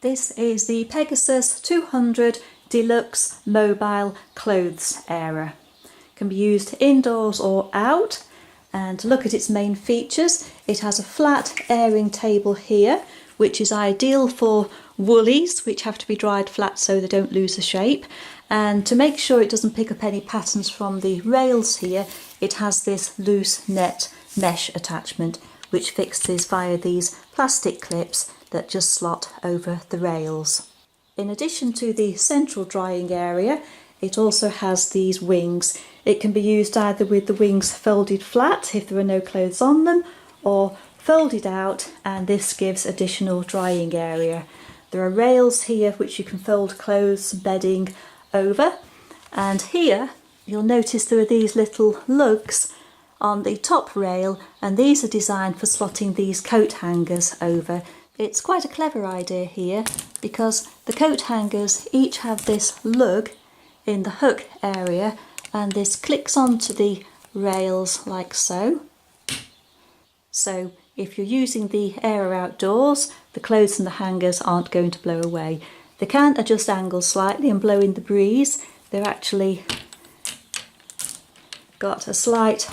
This is the Pegasus 200 Deluxe Mobile Clothes Airer. It can be used indoors or out, and to look at its main features, it has a flat airing table here, which is ideal for woollies, which have to be dried flat so they don't lose the shape. And to make sure it doesn't pick up any patterns from the rails here, it has this loose net mesh attachment which fixes via these plastic clips that just slot over the rails. In addition to the central drying area, it also has these wings. It can be used either with the wings folded flat if there are no clothes on them, or folded out, and this gives additional drying area. There are rails here which you can fold clothes and bedding over, and here you'll notice there are these little lugs on the top rail, and these are designed for slotting these coat hangers over. It's quite a clever idea here because the coat hangers each have this lug in the hook area, and this clicks onto the rails like so. So if you're using the Airer outdoors, the clothes and the hangers aren't going to blow away. They can adjust angles slightly and blow in the breeze. They're actually got a slight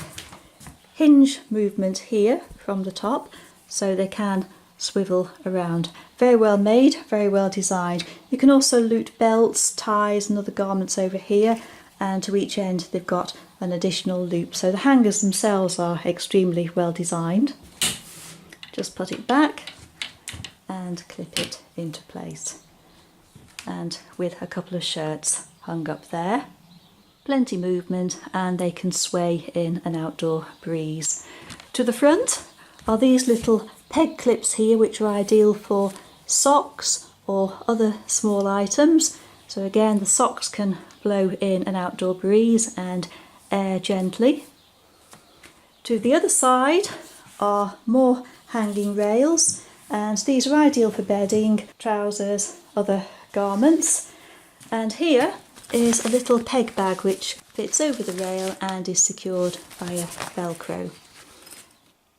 hinge movement here from the top, so they can swivel around. Very well made, very well designed. You can also loop belts, ties and other garments over here, and to each end they've got an additional loop. So the hangers themselves are extremely well designed. Just put it back and clip it into place. And with a couple of shirts hung up there. Plenty movement, and they can sway in an outdoor breeze. To the front are these little peg clips here, which are ideal for socks or other small items. So again, the socks can blow in an outdoor breeze and air gently. To the other side are more hanging rails, and these are ideal for bedding, trousers, other garments. And here is a little peg bag which fits over the rail and is secured via Velcro.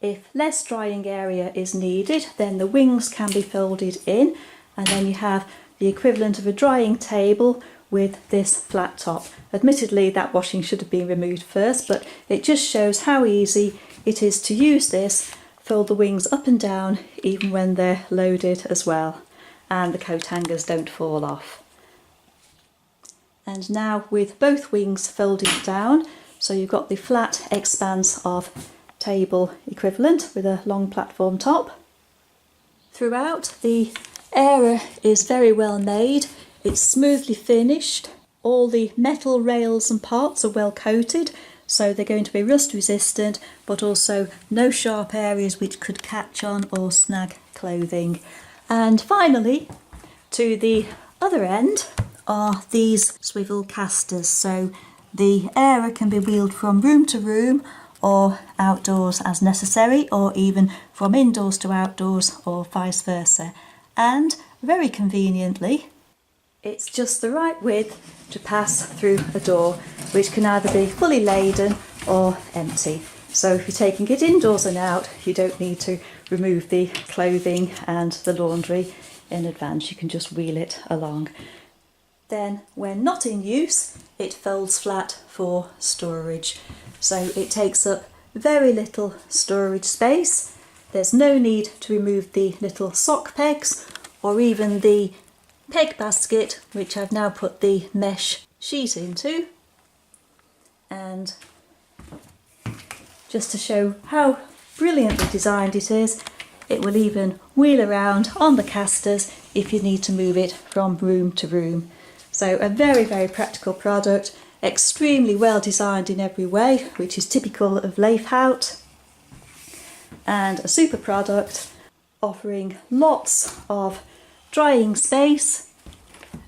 If less drying area is needed, then the wings can be folded in, and then you have the equivalent of a drying table with this flat top. Admittedly, that washing should have been removed first, but it just shows how easy it is to use this. Fold the wings up and down even when they're loaded as well, and the coat hangers don't fall off. And now with both wings folded down, so you've got the flat expanse of table equivalent with a long platform top. Throughout, the Airer is very well made. It's smoothly finished. All the metal rails and parts are well coated, so they're going to be rust resistant, but also no sharp areas which could catch on or snag clothing. And finally, to the other end are these swivel-castors. So the Airer can be wheeled from room to room or outdoors as necessary, or even from indoors to outdoors or vice versa. And very conveniently, it's just the right width to pass through a door, which can either be fully laden or empty. So if you're taking it indoors and out, you don't need to remove the clothing and the laundry in advance. You can just wheel it along. Then when not in use, it folds flat for storage. So it takes up very little storage space. There's no need to remove the little sock pegs or even the peg basket, which I've now put the mesh sheet into. And just to show how brilliantly designed it is, it will even wheel around on the casters if you need to move it from room to room. So a very, very practical product, extremely well designed in every way, which is typical of Leifheit, and a super product offering lots of drying space,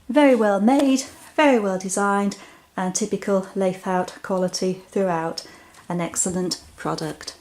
very well made, very well designed, and typical Leifheit quality throughout. An excellent product.